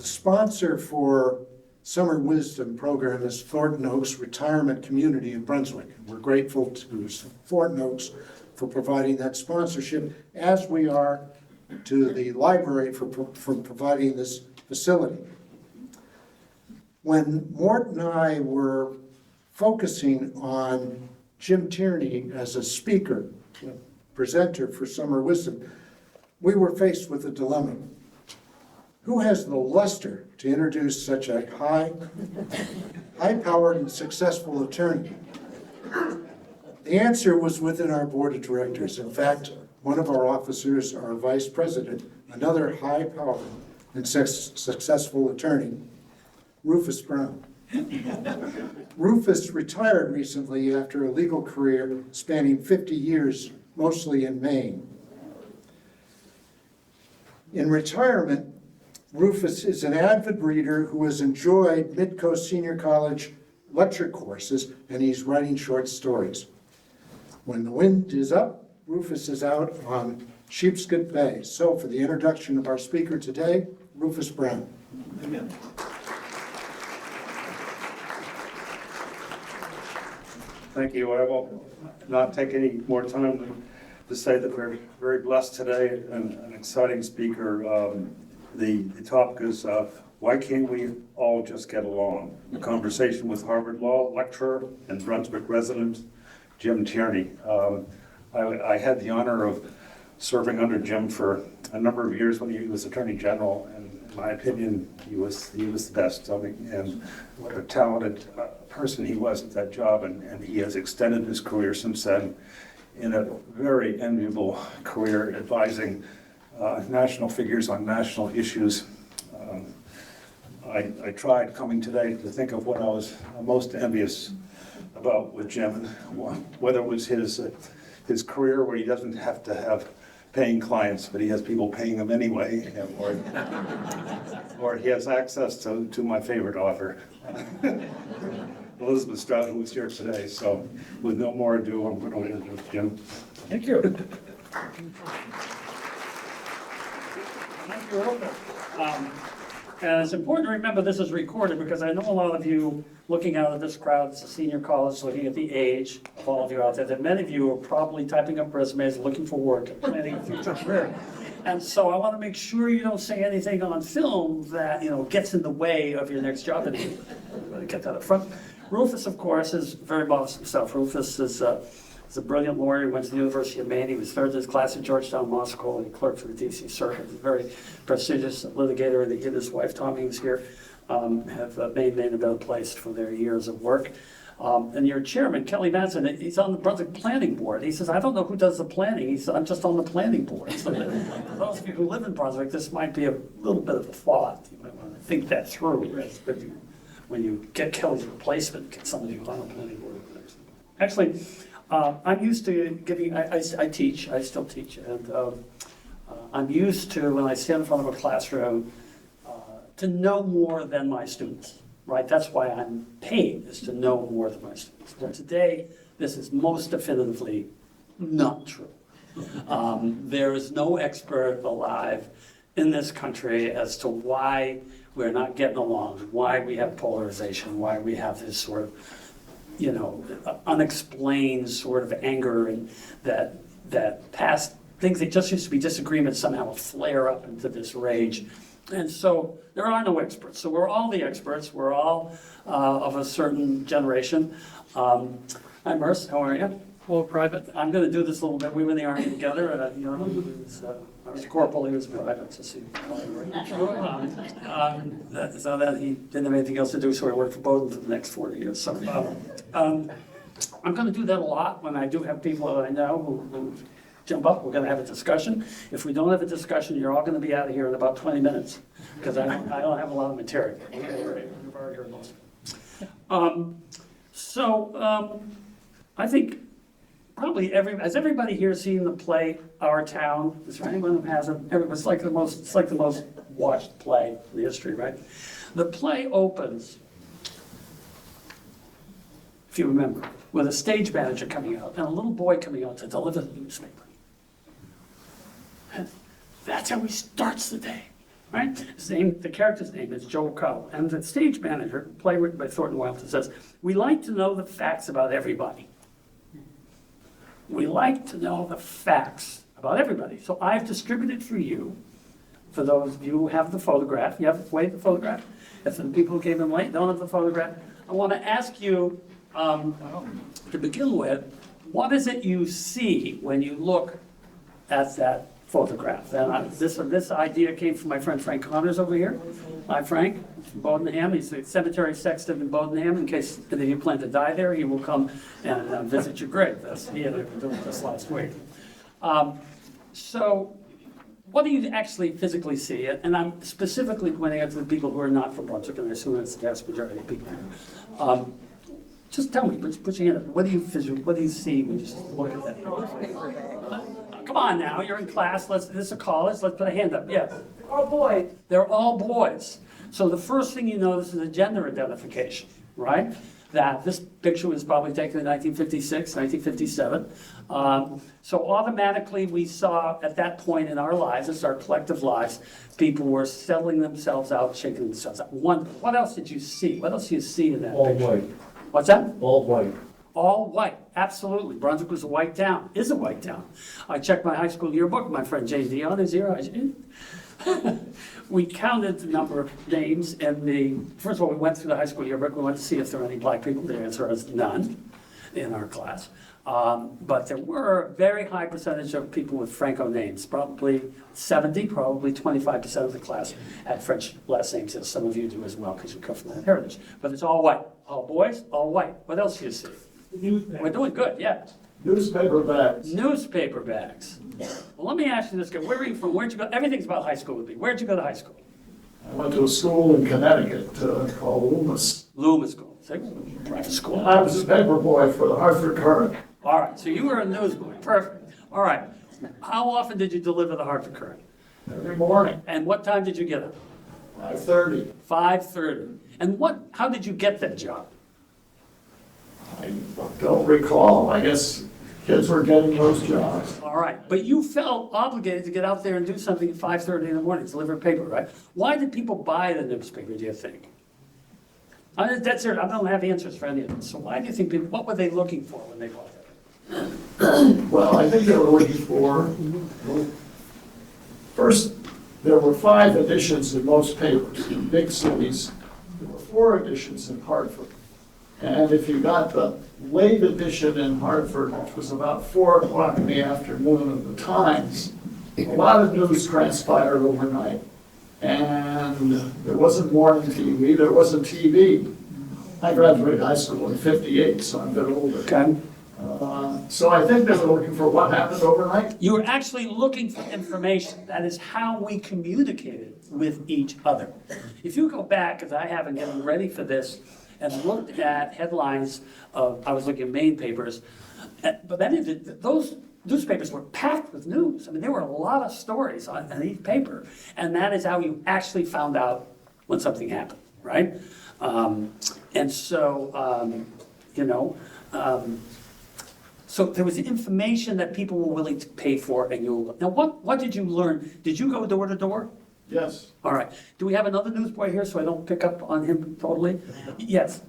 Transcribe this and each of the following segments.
sponsor for Summer Wisdom program is Thornton Oaks Retirement Community in Brunswick. We're grateful to Thornton Oaks for providing that sponsorship, as we are to the library for providing this facility. When Mort and I were focusing on Jim Tierney as a speaker, presenter for Summer Wisdom, we were faced with a dilemma. Who has the luster to introduce such a high-powered and successful attorney? The answer was within our board of directors. In fact, one of our officers, our vice president, another high-powered and successful attorney, Rufus Brown. Rufus retired recently after a legal career spanning 50 years, mostly in Maine. In retirement, Rufus is an avid reader who has enjoyed Midcoast Senior College lecture courses, and he's writing short stories. When the wind is up, Rufus is out on Sheepscot Bay. So for the introduction of our speaker today, Rufus Brown. Amen. Thank you. I will not take any more time to say that we're very blessed today, and an exciting speaker. The topic is why can't we all just get along? A conversation with Harvard Law lecturer and Brunswick resident, Jim Tierney. I had the honor of serving under Jim for a number of years when he was Attorney General, and in my opinion, he was the best. And what a talented person he was at that job, and he has extended his career since then in a very enviable career advising national figures on national issues. I tried coming today to think of what I was most envious about with Jim, whether it was his career where he doesn't have to have paying clients, but he has people paying him anyway, or he has access to my favorite author, Elizabeth Stroud, who is here today. So with no more ado, I'm going to introduce Jim. Thank you. Thank you. And it's important to remember this is recorded, because I know a lot of you looking out at this crowd, it's a senior college, looking at the age of all of you out there, that many of you are probably typing up resumes, looking for work, and planning a future career. And so I want to make sure you don't say anything on film that, gets in the way of your next job interview. Get that up front. Rufus, of course, is very modest himself. Rufus is a brilliant lawyer. He went to the University of Maine. He was third in his class at Georgetown Law School, and he clerked for the D.C. Circuit. He's a very prestigious litigator, and he and his wife, Tommy, who's here, have made Maine a better place for their years of work. And your chairman, Kelly Madsen, he's on the Brunswick Planning Board. He says, I don't know who does the planning. He said, I'm just on the planning board. So for those of you who live in Brunswick, this might be a little bit of a thought. You might want to think that through when you get Kelly's replacement, get somebody who's on the planning board. Actually, I'm used to giving, I teach, I still teach, and I'm used to, when I stand in front of a classroom, to know more than my students, right? That's why I'm paid, is to know more than my students. But today, this is most definitively not true. There is no expert alive in this country as to why we're not getting along, why we have polarization, why we have this sort of unexplained sort of anger, and that past things that just used to be disagreements somehow flare up into this rage. And so there are no experts. So we're all the experts. We're all of a certain generation. Hi, Merce, how are you? Well, private. I'm going to do this a little bit. We were in the Army together. I was corporal, he was private, so see. So that he didn't have anything else to do, so I worked for both for the next 40 years. So I'm going to do that a lot when I do have people that I know who jump up. We're going to have a discussion. If we don't have a discussion, you're all going to be out of here in about 20 minutes, because I don't have a lot of material. We've already heard most of it. I think probably has everybody here seen the play Our Town? Is there anyone who hasn't? It's like the most watched play in the history, right? The play opens, if you remember, with a stage manager coming out and a little boy coming out to deliver the newspaper. And that's how he starts the day. right? The character's name is Joel Cowell, and the stage manager, play written by Thornton Wilder, says, "We like to know the facts about everybody. We like to know the facts about everybody. So I've distributed for you, for those of you who have the photograph, you have the photograph? If the people who came in late don't have the photograph, I want to ask you, to begin with, what is it you see when you look at that photograph?" And this idea came from my friend Frank Connors over here. Hi, Frank, from Bodenham. He's the cemetery sexton in Bodenham. In case any of you plan to die there, he will come and visit your grave. He and I were doing this last week. So what do you actually physically see? And I'm specifically pointing out to the people who are not from Brunswick, and I assume that's the vast majority of people here. Just tell me, put your hand up. What do you see when you just look at that? Come on now, you're in class. This is a college. Let's put a hand up. Yes. All boys. They're all boys. So the first thing you notice is a gender identification, right? That this picture was probably taken in 1956, 1957. So automatically we saw at that point in our lives, it's our collective lives, people were settling themselves out, shaking themselves out. What else did you see? What else do you see in that All picture? white. What's that? All white. All white, absolutely. Brunswick was a white town, is a white town. I checked my high school yearbook, my friend Jay Dion is here. We counted the number of names first of all, we went through the high school yearbook, we went to see if there were any black people. The answer is none in our class. But there were a very high percentage of people with Franco names, probably 25% of the class had French last names, as some of you do as well, because you come from that heritage. But it's all white, all boys, all white. What else do you see? We're doing good, yeah. Newspaper bags. Newspaper bags. Well, let me ask you this, where are you from? Where'd you go? Everything's about high school with me. Where'd you go to high school? I went to a school in Connecticut called Loomis. Loomis School. Private school. I was a paper boy for the Hartford Courant. All right, so you were a newsboy. Perfect. All right. How often did you deliver the Hartford Courant? Every morning, And what time did you get it? 5:30. 5:30. And how did you get that job? I don't recall. I guess kids were getting those jobs. All right, but you felt obligated to get out there and do something at 5:30 in the morning, deliver paper, right? Why did people buy the newspaper, do you think? That's it. I don't have answers for any of this. So why do you think what were they looking for when they bought it? Well, I think they were looking for, first, there were 5 editions in most papers in big cities. There were 4 editions in Hartford. And if you got the late edition in Hartford, which was about 4 o'clock in the afternoon of the Times, a lot of news transpired overnight. And there wasn't morning TV, there wasn't TV. I graduated high school in '58, so I'm a bit older. Okay. So I think they were looking for what happened overnight. You were actually looking for information. That is how we communicated with each other. If you go back, because I haven't gotten ready for this, and looked at headlines I was looking at Maine papers, but those newspapers were packed with news. I mean, there were a lot of stories on each paper, and that is how you actually found out when something happened, right? So there was information that people were willing to pay for, and now what did you learn? Did you go door to door? Yes. All right. Do we have another newsboy here so I don't pick up on him totally? Yes.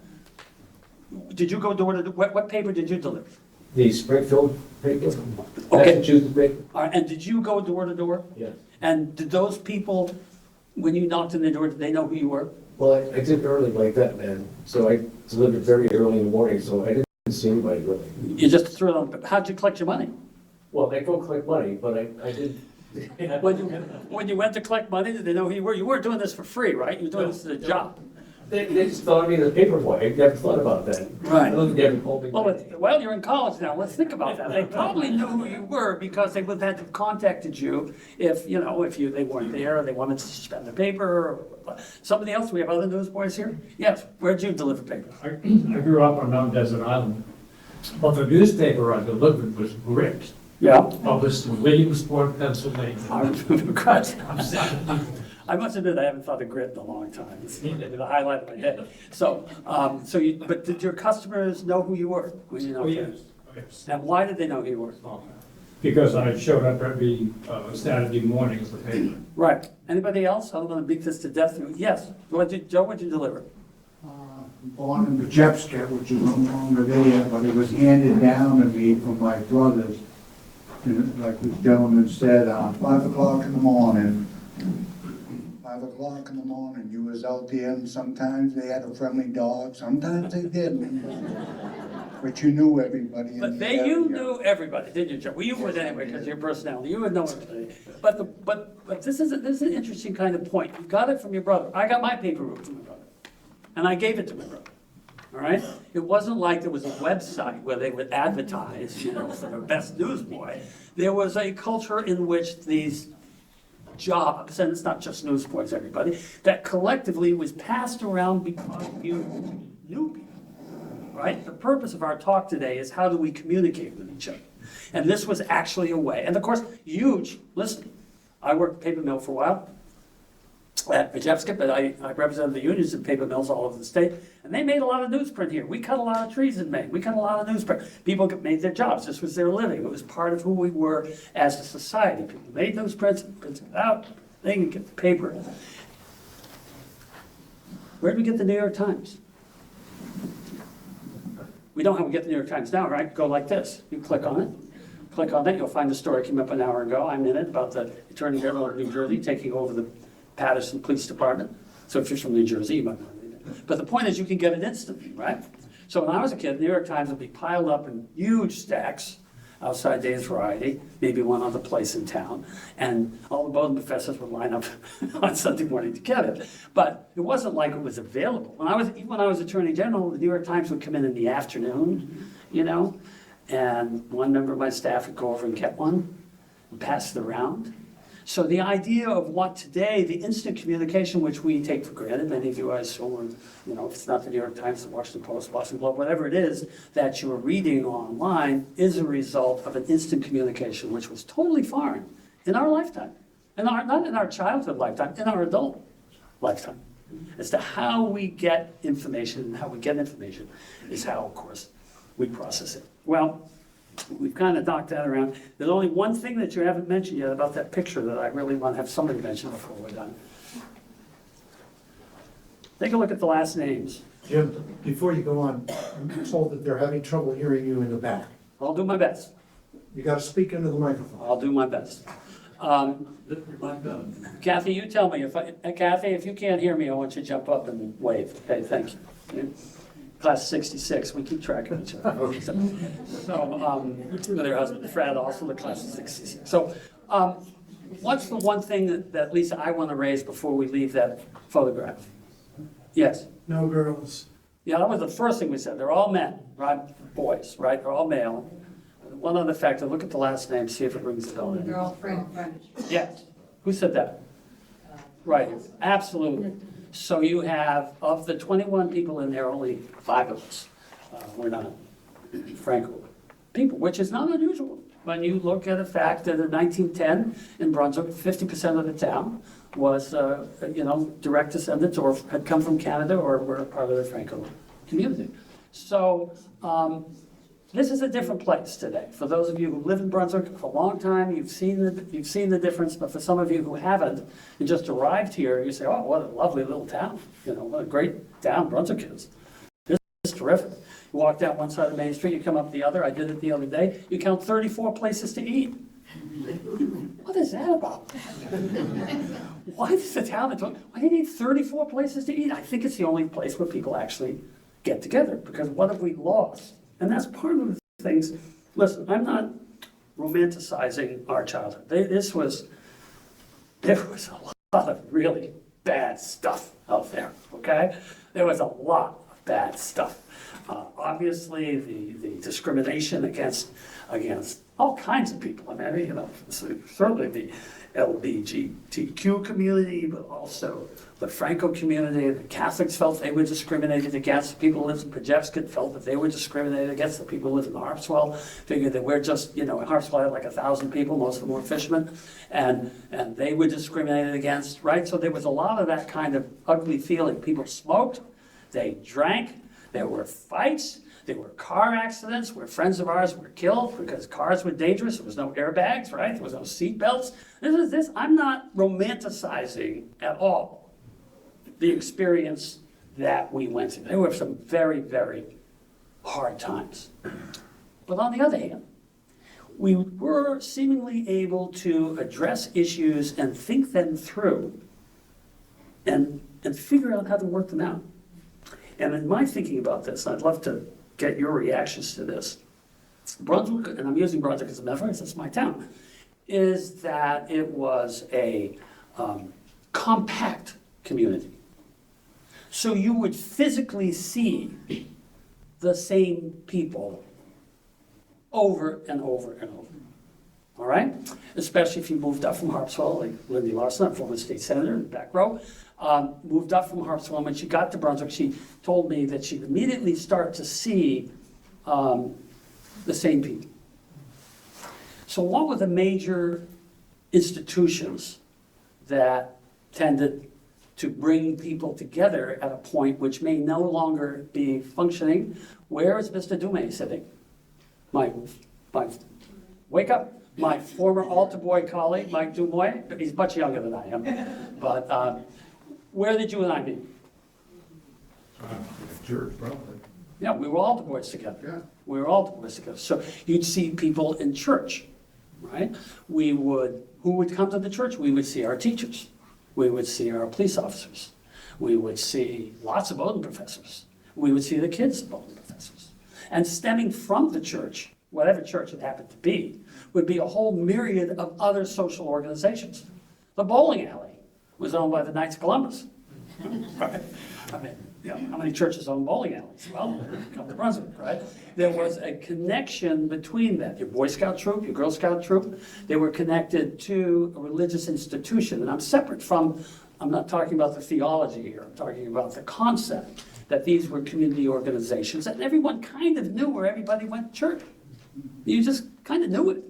Did you go door to door? What paper did you deliver? The Springfield paper, Okay. Massachusetts paper. All right. And did you go door to door? Yes. And did those people, when you knocked on the door, did they know who you were? Well, I did early like that, man. So I delivered very early in the morning, so I didn't see anybody really. You just threw them. How'd you collect your money? Well, they go collect money, but I did. When you went to collect money, did they know who you were? You weren't doing this for free, right? You were doing this as a job. They just thought of me as a paper boy. I never thought about that. Right. I looked at them holding. Well, you're in college now. Let's think about that. They probably knew who you were because they would have had contacted you if they weren't there or they wanted to suspend the paper. Or somebody else. We have other newsboys here. Yes. Where'd you deliver paper? I grew up on Mount Desert Island, but the newspaper I delivered was Grit, Yeah. published in Williamsport, Pennsylvania. I must admit, I haven't thought of Grit in a long time. It's the highlight of my day. But did your customers know who you were? When you Oh, knocked in? yes. And why did they know who you were? because I showed up every Saturday morning at the paper. Right. Anybody else? I don't want to beat this to death. Yes. Joe, what'd you deliver? Born in Pajevska, which is no longer there, but it was handed down to me from my brothers. And like this gentleman said, 5 o'clock in the morning. 5 o'clock in the morning, you was out there, and sometimes they had a friendly dog, sometimes they didn't. But you knew everybody in But the you area. knew everybody, didn't you, Joe? Well, you would anyway, because of your personality. You would know everybody. But this is an interesting kind of point. You got it from your brother. I got my paper route from my brother. And I gave it to my brother. All right? It wasn't like there was a website where they would advertise, you know, for the best newsboy. There was a culture in which these jobs, and it's not just newsboys, everybody, that collectively was passed around because you knew people. Right? The purpose of our talk today is how do we communicate with each other? And this was actually a way. And of course, huge, listen, I worked at paper mill for a while at Pajevska, but I represented the unions in paper mills all over the state, and they made a lot of newsprint here. We cut a lot of trees in Maine. We cut a lot of newsprint. People made their jobs. This was their living. It was part of who we were as a society. People made newsprints, printed it out, they could get the paper. Where did we get the New York Times? We don't have to get the New York Times now, right? Go like this. You click on it. Click on that, you'll find the story came up an hour ago. I'm in it about the Attorney General of New Jersey taking over the Patterson Police Department. So if you're from New Jersey, you might not read it. But the point is you can get it instantly, right? So when I was a kid, the New York Times would be piled up in huge stacks outside Dave's Variety, maybe one other place in town, and all the Bowdoin professors would line up on Sunday morning to get it. But it wasn't like it was available. Even when I was Attorney General, the New York Times would come in the afternoon, you know, and one member of my staff would go over and get one and pass it around. So the idea of what today, the instant communication, which we take for granted, many of you I assume, or, you know, if it's not the New York Times, the Washington Post, Boston Globe, whatever it is that you're reading online, is a result of an instant communication, which was totally foreign in our lifetime. Not in our childhood lifetime, in our adult lifetime. As to how we get information, and how we get information is how, of course, we process it. Well, we've kind of knocked that around. There's only one thing that you haven't mentioned yet about that picture that I really want to have somebody mention before we're done. Take a look at the last names. Jim, before you go on, I'm told that they're having trouble hearing you in the back. I'll do my best. You gotta speak into the microphone. I'll do my best. Kathy, you tell me, Kathy, if you can't hear me, I want you to jump up and wave. Okay, thank you. Class 66, we keep track of each other. Okay. So with her husband Fred, also the class of 66. So what's the one thing that Lisa, I want to raise before we leave that photograph? Yes? No girls. Yeah, that was the first thing we said. They're all men, right? Boys, right? They're all male. One other factor, look at the last name, see if it rings a bell. They're all French. Yes. Who said that? Right, absolutely. So you have, of the 21 people in there, only 5 of us were not Franco people, which is not unusual. When you look at the fact that in 1910 in Brunswick, 50% of the town was, direct descendants or had come from Canada or were part of the Franco community. So this is a different place today. For those of you who live in Brunswick for a long time, you've seen the difference. But for some of you who haven't and just arrived here, you say, "Oh, what a lovely little town! You know, what a great town Brunswick is. This is terrific." You walk down one side of Main Street, you come up the other. I did it the other day. You count 34 places to eat. What is that about? Why does the town? Why do you need 34 places to eat? I think it's the only place where people actually get together. Because what have we lost? And that's part of the things. Listen, I'm not romanticizing our childhood. There was a lot of really bad stuff out there, okay? There was a lot of bad stuff. Obviously, the discrimination against all kinds of people. I mean, you know, certainly the LGBTQ community, but also the Franco community. The Catholics felt they were discriminated against. The people who lived in Pajevska felt that they were discriminated against. The people who lived in Harpswell figured that we're just, you know, Harpswell had like 1,000 people, most of them were fishermen, and they were discriminated against, right? So there was a lot of that kind of ugly feeling. People smoked, they drank, there were fights, There were car accidents where friends of ours were killed because cars were dangerous. There was no airbags, right? There was no seat belts. I'm not romanticizing at all the experience that we went through. There were some very, very hard times. But on the other hand, we were seemingly able to address issues and think them through and figure out how to work them out. And in my thinking about this, I'd love to get your reactions to this. Brunswick, and I'm using Brunswick as a metaphor because it's my town, is that it was a compact community. So you would physically see the same people over and over and over. All right? Especially if you moved up from Harpswell, like Lindy Larson, a former state senator in the back row, moved up from Harpswell. When she got to Brunswick, she told me that she'd immediately start to see the same people. So what were the major institutions that tended to bring people together at a point which may no longer be functioning? Where is Mr. Dumais sitting? Wake up. My former altar boy colleague, Mike Dumais, he's much younger than I am, but where did you and I meet? Church, probably. Yeah, we were altar boys together. Yeah. We were altar boys together. So you'd see people in church, right? Who would come to the church? We would see our teachers. We would see our police officers. We would see lots of Bowdoin professors. We would see the kids of Bowdoin professors. And stemming from the church, whatever church it happened to be, would be a whole myriad of other social organizations. The bowling alley was owned by the Knights of Columbus. Right? I mean, you know, how many churches own bowling alleys? Well, come to Brunswick, right? There was a connection between that. Your Boy Scout troop, your Girl Scout troop, they were connected to a religious institution. And I'm not talking about the theology here, I'm talking about the concept that these were community organizations, and everyone kind of knew where everybody went to church. You just kind of knew it.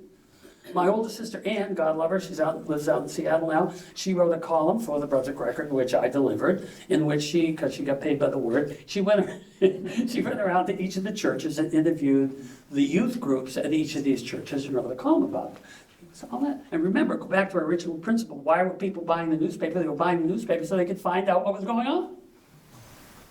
My older sister Ann, God love her, lives out in Seattle now. She wrote a column for the Brunswick Record, which I delivered, in which because she got paid by the word, she went around to each of the churches and interviewed the youth groups at each of these churches and wrote a column about it. So all that. And remember, go back to our original principle. Why were people buying the newspaper? They were buying the newspaper so they could find out what was going on.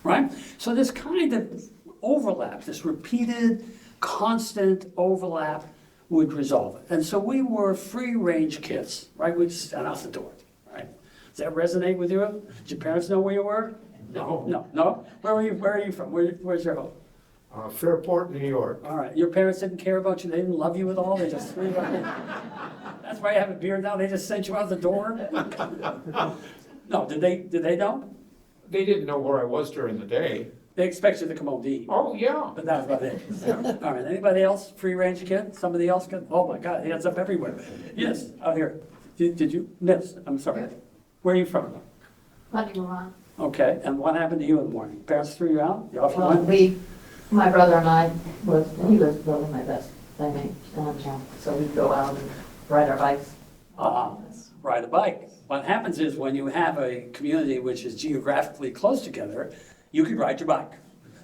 Right? So this kind of overlap, this repeated, constant overlap would resolve it. And so we were free-range kids, right? We'd stand out the door, right? Does that resonate with you? Did your parents know where you were? No? Where are you from? Where's your home? Fairport, New York. All right. Your parents didn't care about you? They didn't love you at all? They just threw you out? That's why you have a beard now? They just sent you out the door? No, did they know? They didn't know where I was during the day. They expect you to come home to eat. Oh, yeah. But that's about it. All right, anybody else, free range kid? Somebody else kid? Oh my God, hands up everywhere. Yes, out here. Did you miss? I'm sorry. Where are you from? Honeymoon. Okay, and what happened to you in the morning? Parents threw you out? You off your Well, line? my brother and I he was really my best playmate downtown, so we'd go out and ride our bikes. Ride a bike. What happens is when you have a community which is geographically close together, you can ride your bike.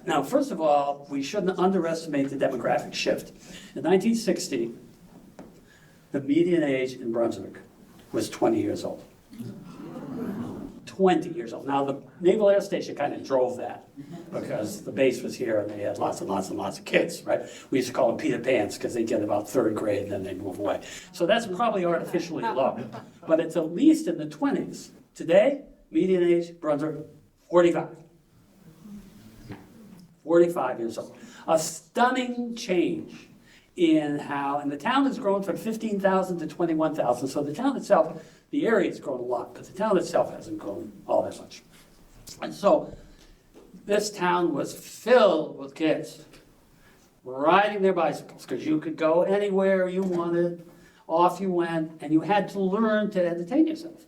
Now, first of all, we shouldn't underestimate the demographic shift. In 1960, the median age in Brunswick was 20 years old. 20 years old. Now, the Naval Air Station kind of drove that because the base was here and they had lots and lots and lots of kids, right? We used to call them Peter Pans because they get about third grade and then they move away. So that's probably artificially low, but it's at least in the 20s. Today, median age, Brunswick, 45. 45 years old. A stunning change in the town has grown from 15,000 to 21,000. So the town itself, the area has grown a lot, but the town itself hasn't grown all that much. And so this town was filled with kids riding their bicycles because you could go anywhere you wanted, off you went, and you had to learn to entertain yourself.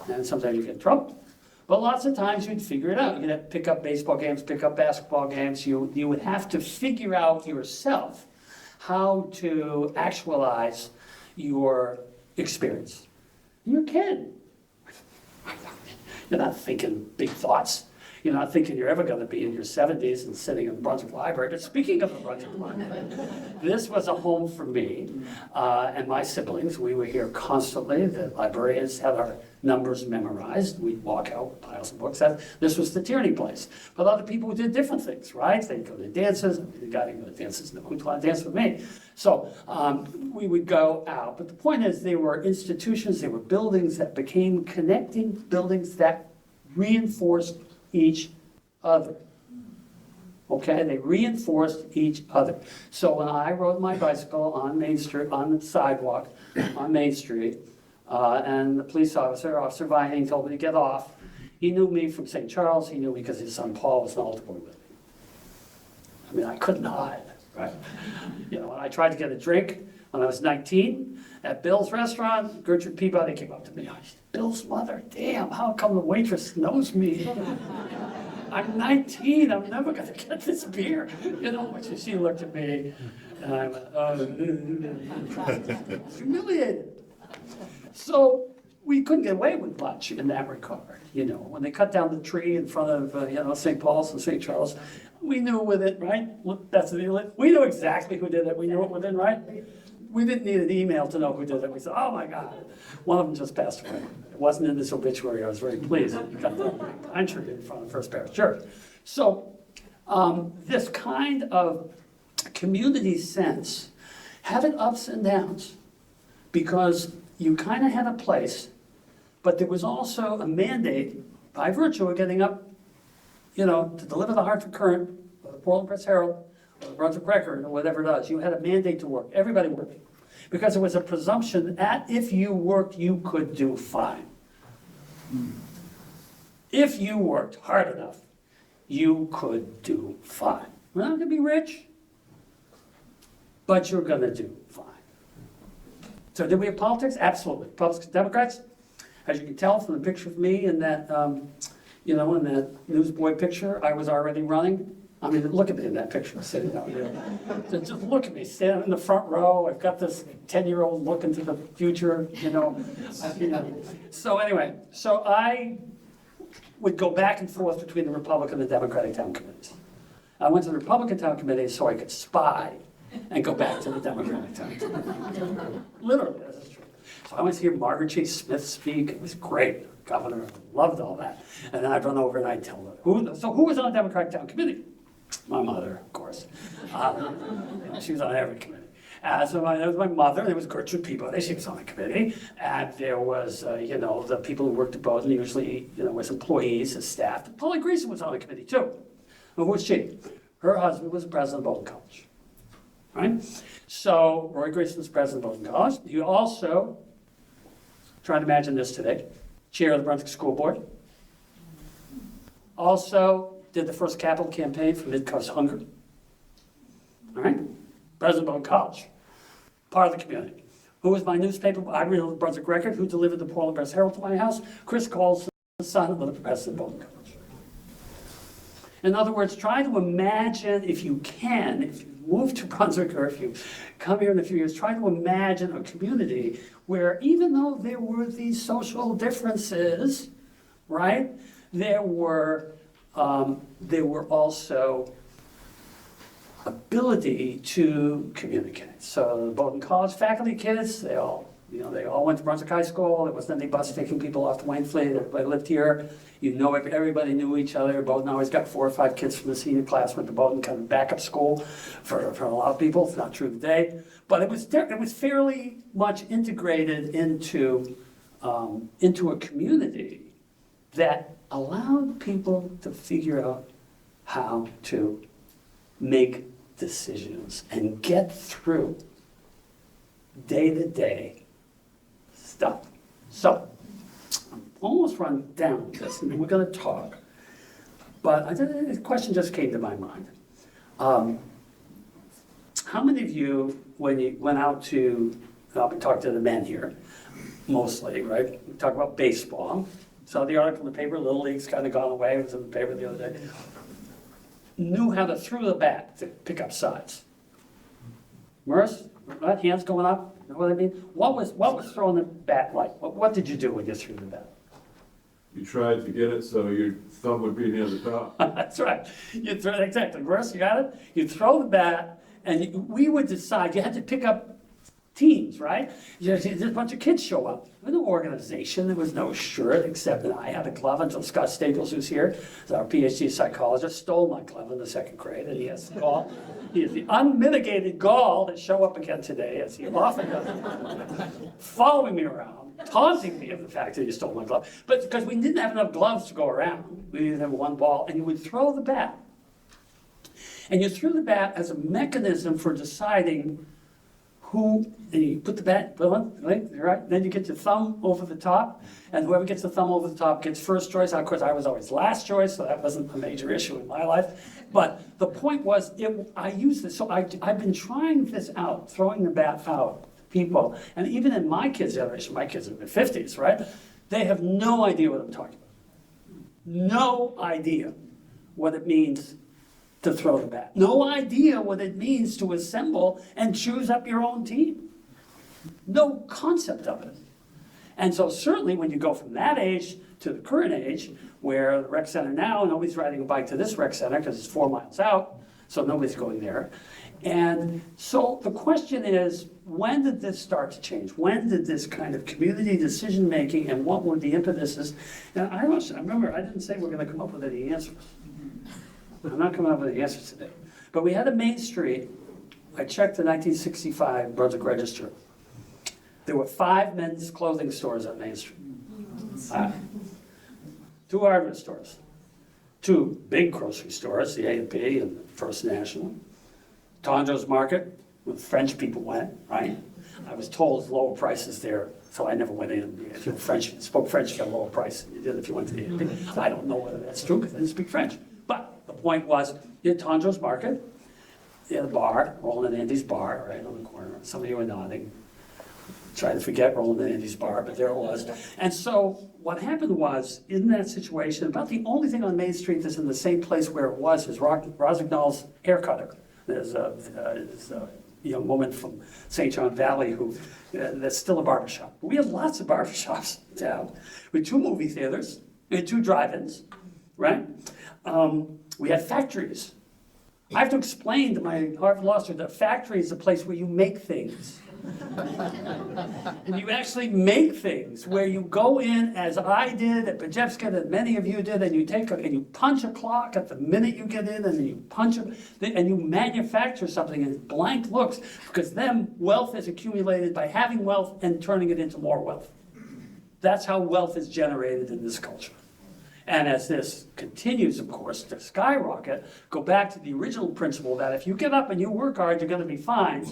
And sometimes you get in trouble. But lots of times you'd figure it out. You'd have to pick up baseball games, pick up basketball games. You would have to figure out yourself how to actualize your experience. You're a kid. You're not thinking big thoughts. You're not thinking you're ever gonna be in your 70s and sitting in the Brunswick Library. But speaking of the Brunswick Library, this was a home for me and my siblings. We were here constantly. The librarians had our numbers memorized. We'd walk out with piles of books. This was the Tierney place. But other people did different things, right? They'd go to dances. The guy didn't go to dances. No, who'd want to dance with me? So we would go out. But the point is, they were institutions, they were buildings that became connecting buildings that reinforced each other. Okay, they reinforced each other. So when I rode my bicycle on Main Street, on the sidewalk on Main Street, and the police officer, Officer Vining, told me to get off. He knew me from St. Charles. He knew me because his son Paul was an altar boy with me. I mean, I couldn't hide, right? You know, when I tried to get a drink when I was 19 at Bill's restaurant, Gertrude Peabody came up to me. I said, Bill's mother, damn, how come the waitress knows me? I'm 19, I'm never gonna get this beer. You know, which she looked at me and I went, humiliated. So we couldn't get away with much in that regard. You know, when they cut down the tree in front of, St. Paul's and St. Charles, we knew with it, right? We knew exactly who did it. We knew it within, right? We didn't need an email to know who did it. We said, oh my God, one of them just passed away. It wasn't in this obituary. I was very pleased. We got the pine tree in front of First Parish Church. So this kind of community sense had its ups and downs because you kind of had a place, but there was also a mandate by virtue of getting up, to deliver the Hartford Courant, or the Portland Press Herald, or the Brunswick Record, or whatever it does. You had a mandate to work. Everybody worked. Because there was a presumption that if you worked, you could do fine. If you worked hard enough, you could do fine. We're not gonna be rich, but you're gonna do fine. So did we have politics? Absolutely. Republicans, Democrats. As you can tell from the picture of me in that, in that newsboy picture, I was already running. I mean, look at me in that picture, sitting out there. So just look at me, standing in the front row. I've got this 10-year-old look into the future, So anyway, so I would go back and forth between the Republican and the Democratic town committees. I went to the Republican town committee so I could spy and go back to the Democratic town committee. Literally, this is true. So I went to hear Margaret Chase Smith speak. It was great. Governor, loved all that. And then I'd run over and I'd tell her, who was on the Democratic town committee? My mother, of course. She was on every committee. So there was my mother, there was Gertrude Peabody, she was on the committee. And there was, the people who worked at Bowdoin, usually, was employees and staff. Polly Greason was on the committee too. And who was she? Her husband was the president of Bowdoin College. Right? So Roy Greason was president of Bowdoin College. You also, trying to imagine this today, chair of the Brunswick School Board. Also, did the first capital campaign for Midcoast Hunger. All right? President of Bowdoin College. Part of the community. Who was my newspaper? I read the Brunswick Record. Who delivered the Portland Press Herald to my house? Chris Coles, the son of the president of Bowdoin College. In other words, try to imagine, if you can, if you move to Brunswick or if you come here in a few years, try to imagine a community where even though there were these social differences, right, there were also ability to communicate. So the Bowdoin College faculty kids, they all went to Brunswick High School. There wasn't any bus taking people off to Waynfleet. Everybody lived here. Everybody knew each other. Bowdoin always got 4 or 5 kids from the senior class went to Bowdoin, kind of backup school for a lot of people. It's not true today, but it was fairly much integrated into a community that allowed people to figure out how to make decisions and get through day-to-day stuff. So, I'm almost run down this, and we're going to talk. But a question just came to my mind. How many of you, when you went out to, I'll be talking to the men here, mostly, right? We talk about baseball. Saw the article in the paper, Little League's kind of gone away, it was in the paper the other day. Knew how to throw the bat to pick up sides. Merce, right? Hands going up, you know what I mean? What was throwing the bat like? What did you do when you threw the bat? you tried to get it so your thumb would be near the top. That's right. You throw, exactly, Russ, you got it? You throw the bat, and we would decide, you had to pick up teams, right? There's a bunch of kids show up. There was no organization, there was no shirt, except that I had a glove until Scott Staples, who's here, our PhD psychologist, stole my glove in the second grade, and he has the gall. He has the unmitigated gall to show up again today, as he often does, following me around, taunting me of the fact that he stole my glove. But because we didn't have enough gloves to go around, we didn't have one ball, and you would throw the bat. And you threw the bat as a mechanism for deciding who, and you put the bat, right? Then you get your thumb over the top, and whoever gets the thumb over the top gets first choice. Of course, I was always last choice, so that wasn't a major issue in my life. But the point was, I used this, so I've been trying this out, throwing the bat out to people. And even in my kids' generation, my kids are in their 50s, right? They have no idea what I'm talking about. No idea what it means to throw the bat. No idea what it means to assemble and choose up your own team. No concept of it. And so certainly when you go from that age to the current age, where the rec center now, nobody's riding a bike to this rec center because it's 4 miles out, so nobody's going there. And so the question is, when did this start to change? When did this kind of community decision-making, and what were the impetuses? And I remember, I didn't say we're gonna come up with any answers. I'm not coming up with the answers today. But we had a Main Street. I checked the 1965 Brunswick Register. There were 5 men's clothing stores on Main Street. 2 hardware stores. 2 big grocery stores, the A&P and the First National. Tondro's Market, where French people went, right? I was told lower prices there, so I never went in. If you spoke French, you got a lower price than you did if you went to the A&P. I don't know whether that's true because I didn't speak French. But the point was, you had Tondro's Market, you had a bar, Roland and Andy's bar, right on the corner. Some of you were nodding. Trying to forget Roland and Andy's bar, but there it was. And so what happened was, in that situation, about the only thing on Main Street that's in the same place where it was is Rosignol's hair cutter. There's a young woman from St. John Valley who, that's still a barbershop. We had lots of barbershops in town. We had 2 movie theaters, we had 2 drive-ins, right? We had factories. I have to explain to my Harvard Law student that a factory is a place where you make things. And you actually make things, where you go in, as I did at Pajevska, that many of you did, and you punch a clock at the minute you get in, and then you punch it, and you manufacture something, and blank looks, because then wealth is accumulated by having wealth and turning it into more wealth. That's how wealth is generated in this culture. And as this continues, of course, to skyrocket, go back to the original principle that if you get up and you work hard, you're going to be fine.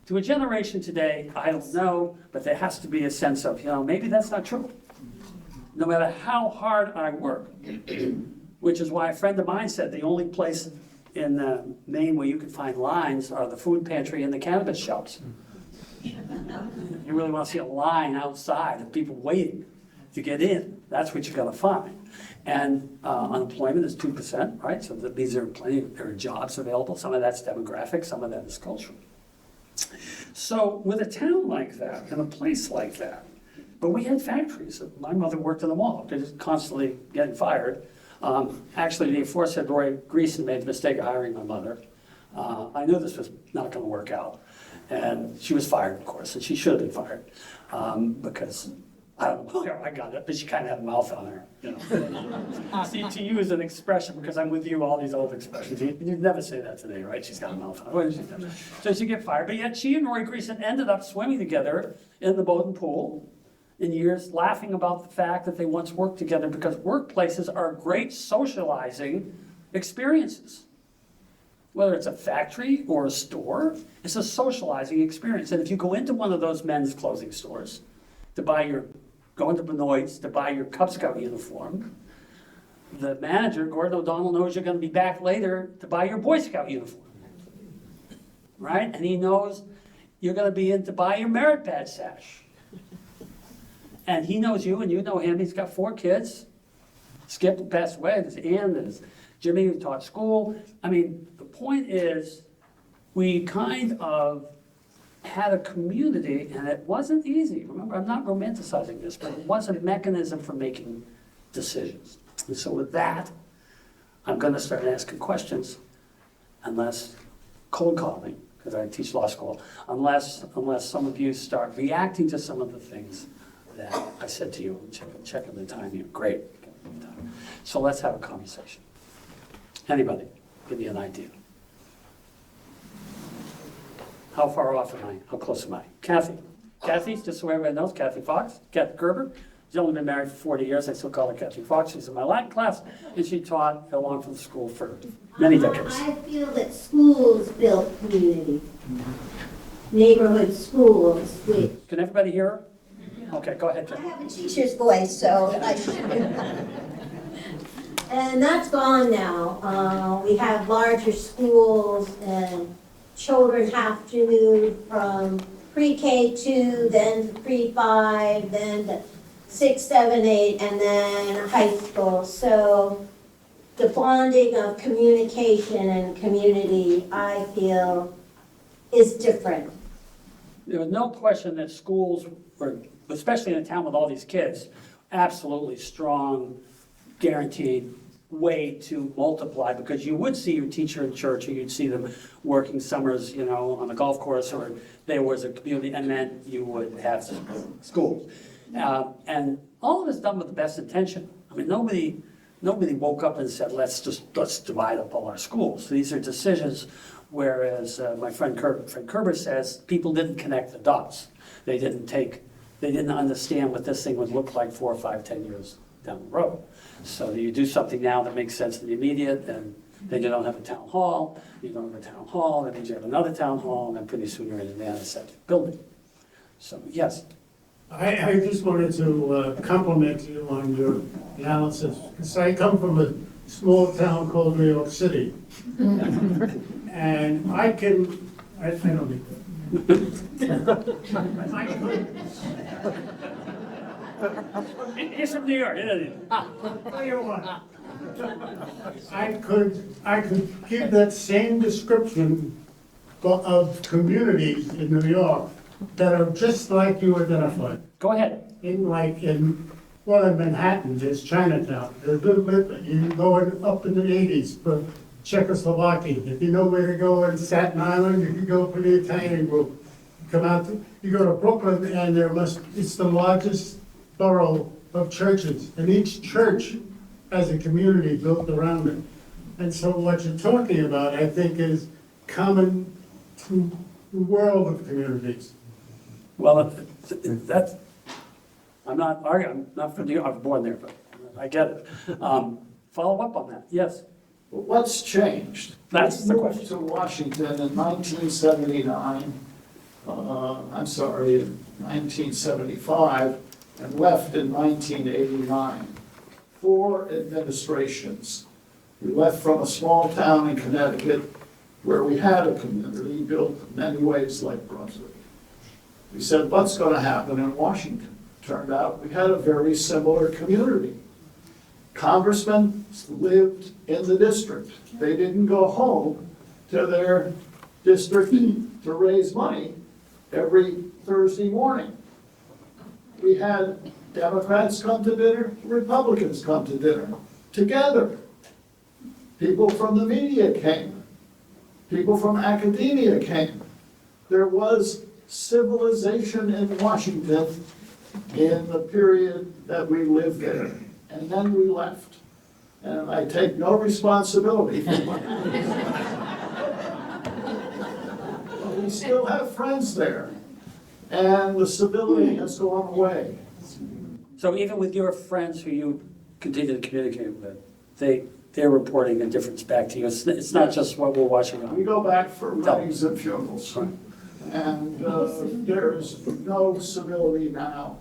To a generation today, I don't know, but there has to be a sense of, maybe that's not true. No matter how hard I work, which is why a friend of mine said the only place in Maine where you can find lines are the food pantry and the cannabis shops. You really want to see a line outside of people waiting to get in. That's what you're going to find. And unemployment is 2%, right? So that means there are jobs available. Some of that's demographic, some of that is cultural. So with a town like that, and a place like that, but we had factories. My mother worked in the mall. They just constantly getting fired. Actually, the aforesaid Roy Greason made the mistake of hiring my mother. I knew this was not going to work out. And she was fired, of course, and she should have been fired because I don't know where I got it, but she kind of had a mouth on her, See, to use an expression, because I'm with you, all these old expressions, you'd never say that today, right? She's got a mouth on her. So she get fired, but yet she and Roy Greason ended up swimming together in the Bowden Pool in years, laughing about the fact that they once worked together, because workplaces are great socializing experiences. Whether it's a factory or a store, it's a socializing experience. And if you go into one of those men's clothing stores to go into Benoit's to buy your Cub Scout uniform, the manager, Gordon O'Donnell, knows you're going to be back later to buy your Boy Scout uniform, right? And he knows you're going to be in to buy your merit badge sash. And he knows you and you know him. He's got 4 kids. Skip passed away. There's Ann, there's Jimmy, who taught school. I mean, the point is, we kind of had a community, and it wasn't easy. Remember, I'm not romanticizing this, but it was a mechanism for making decisions. And so with that, I'm gonna start asking questions, unless cold calling, because I teach law school, unless some of you start reacting to some of the things that I said to you. Checking the time here, great. So let's have a conversation. Anybody, give me an idea. How far off am I? How close am I? Kathy. Kathy, just so everybody knows, Kathy Fox, Kathy Gerber. She's only been married for 40 years. I still call her Kathy Fox. She's in my Latin class, and she taught at Longford School for many decades. I feel that schools build community. Neighborhood schools. Can everybody hear her? Okay, go ahead, I Kathy. have a teacher's voice, so I should. And that's gone now. We have larger schools, and children have to move from pre-K2, then to pre-5, then to 6, 7, 8, and then high school. So the bonding of communication and community, I feel, is different. There was no question that schools were, especially in a town with all these kids, absolutely strong, guaranteed way to multiply, because you would see your teacher in church, or you'd see them working summers, on the golf course, or there was a community, and then you would have schools. And all of it's done with the best intention. I mean, nobody woke up and said, let's divide up all our schools. These are decisions, whereas my friend Fred Kerber says, people didn't connect the dots. They didn't understand what this thing would look like 4, 5, 10 years down the road. So you do something now that makes sense in the immediate, and then you don't have a town hall. You don't have a town hall, that means you have another town hall, and then pretty soon you're in an antiseptic building. So, yes. I just wanted to compliment you on your analysis, because I come from a small town called New York City. And I don't need He's from New York, isn't he? Tell you what, I could give that same description of communities in New York that are just like you identified. Go ahead. In Manhattan, there's Chinatown. There's a little bit, you go up in the 80s for Czechoslovakia. If you know where to go in Staten Island, you can go for the Italian group. You go to Brooklyn, and it's the largest borough of churches, and each church has a community built around it. And so what you're talking about, I think, is common to the world of communities. Well, that's, I'm not arguing, I'm not from New York, I was born there, but I get it. Follow up on that, yes. What's changed? That's the We question. moved to Washington in 1979, in 1975, and left in 1989. 4 administrations. We left from a small town in Connecticut where we had a community built in many ways like Brunswick. We said, what's going to happen in Washington? Turned out we had a very similar community. Congressmen lived in the district. They didn't go home to their district to raise money every Thursday morning. We had Democrats come to dinner, Republicans come to dinner, together. People from the media came. People from academia came. There was civilization in Washington in the period that we lived there. And then we left. And I take no responsibility for what happened. We still have friends there. And the civility has gone away. So even with your friends who you continue to communicate with, they're reporting a difference back to you. It's not just what we're watching on. We go back for weddings and funerals. Right. And there is no civility now.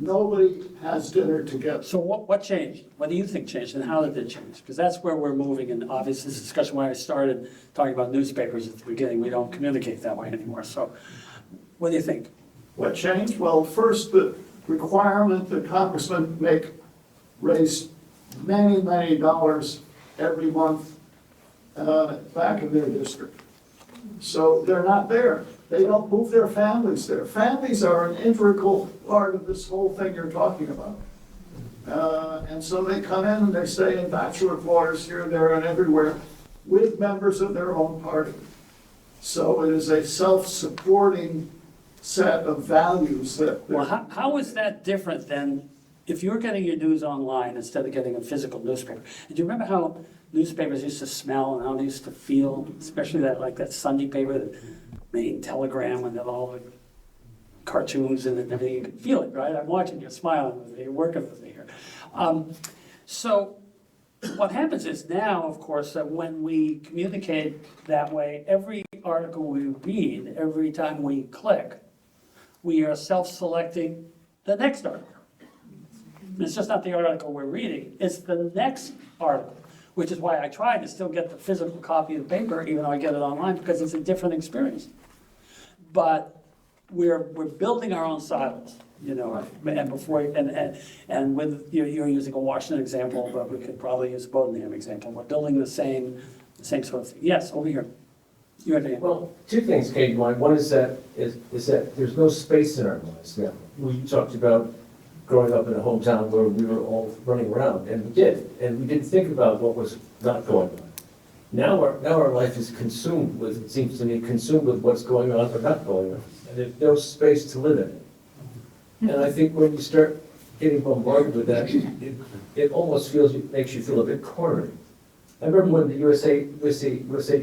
Nobody has dinner together. So what changed? What do you think changed, and how did it change? Because that's where we're moving, and obviously this discussion, when I started talking about newspapers at the beginning, we don't communicate that way anymore. So what do you think? What changed? Well, first, the requirement that congressmen raise many, many dollars every month back in their district. So they're not there. They don't move their families there. Families are an integral part of this whole thing you're talking about. And so they come in and they stay in bachelor quarters here, there, and everywhere with members of their own party. So it is a self-supporting set of values that. Well, how is that different than if you're getting your news online instead of getting a physical newspaper? Do you remember how newspapers used to smell and how they used to feel, especially that Sunday paper, the Maine Telegram, and then all the cartoons and everything? You could feel it, right? I'm watching you, smiling with me, you're working with me here. So what happens is now, of course, that when we communicate that way, every article we read, every time we click, we are self-selecting the next article. It's just not the article we're reading, it's the next article, which is why I try to still get the physical copy of the paper, even though I get it online, because it's a different experience. But we're building our own silos, you know, and before, and with, you're using a Washington example, but we could probably use a Bowdoin example. We're building the same sort of thing. Yes, over here. You have any? Well, two things came to mind. One is that there's no space in our minds now. We talked about growing up in a hometown where we were all running around, and we did, and we didn't think about what was not going on. Now our life is consumed with, it seems to me, consumed with what's going on or not going on, and there's no space to live in it. And I think when you start getting bombarded with that, it almost makes you feel a bit cornered. I remember when the USA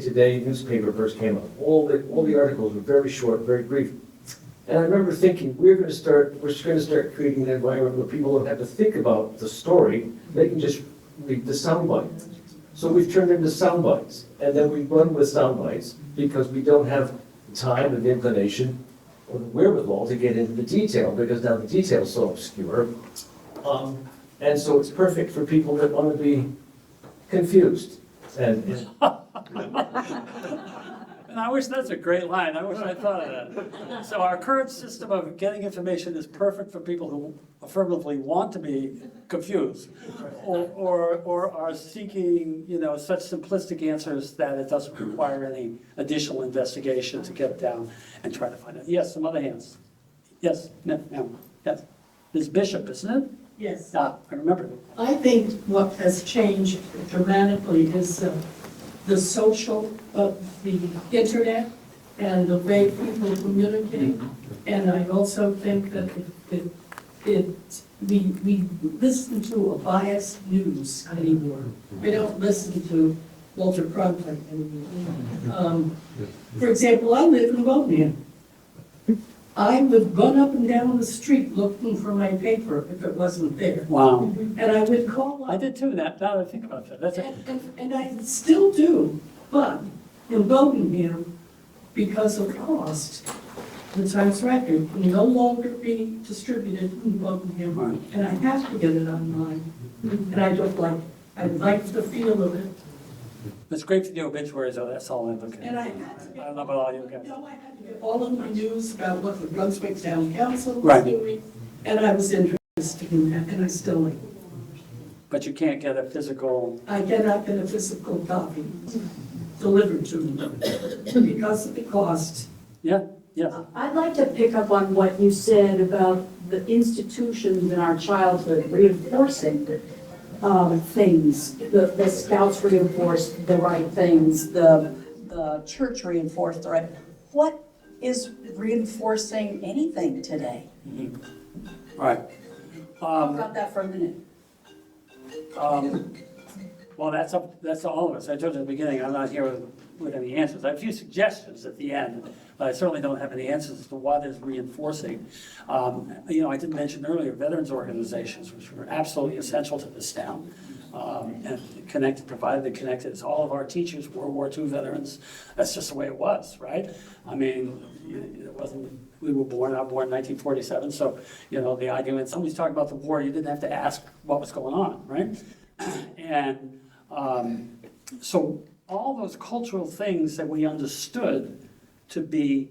Today newspaper first came out, all the articles were very short, very brief. And I remember thinking, we're going to start creating an environment where people don't have to think about the story, they can just read the soundbite. So we've turned into sound bites, and then we run with sound bites because we don't have time and inclination or the wherewithal to get into the detail, because now the detail is so obscure. And so it's perfect for people that want to be confused. And I wish that's a great line. I wish I thought of that. So our current system of getting information is perfect for people who affirmatively want to be confused or are seeking, such simplistic answers that it doesn't require any additional investigation to get down and try to find out. Yes, some other hands. Yes, ma'am. Yes. Ms. Bishop, isn't it? Yes. Ah, I remember. I think what has changed dramatically is the social, the internet and the way people communicate. And I also think that we listen to a biased news anymore. We don't listen to Walter Cronkite anymore. For example, I live in Bowdoin. I would run up and down the street looking for my paper if it wasn't there. Wow. And I would call up. I did too, now that I think about that. That's it. And I still do, but in Bowdoin, because of cost, the Times Record can no longer be distributed in Bowdoin, and I have to get it online. And I don't like, I like the feel of it. It's great to do obituaries, though, that's all I look at. And I had to get, I don't know about all you guys. I had to get all of my news about what the Brunswick Town Council was Right. doing, and I was interested in that, and I still am. But you can't get a physical. I cannot get a physical copy delivered to me because of the cost. Yeah, yeah. I'd like to pick up on what you said about the institutions in our childhood reinforcing things. The scouts reinforced the right things, the church reinforced the right. What is reinforcing anything today? Mm-hmm. Right. Talk about that for a minute. Well, that's all of us. I told you at the beginning, I'm not here with any answers. I have a few suggestions at the end, but I certainly don't have any answers as to what is reinforcing. I did mention earlier veterans organizations, which were absolutely essential to this town. And provided they connected. It's all of our teachers, World War II veterans. That's just the way it was, right? I mean, it wasn't, I was born in 1947, so, the idea when somebody's talking about the war, you didn't have to ask what was going on, right? And so all those cultural things that we understood to be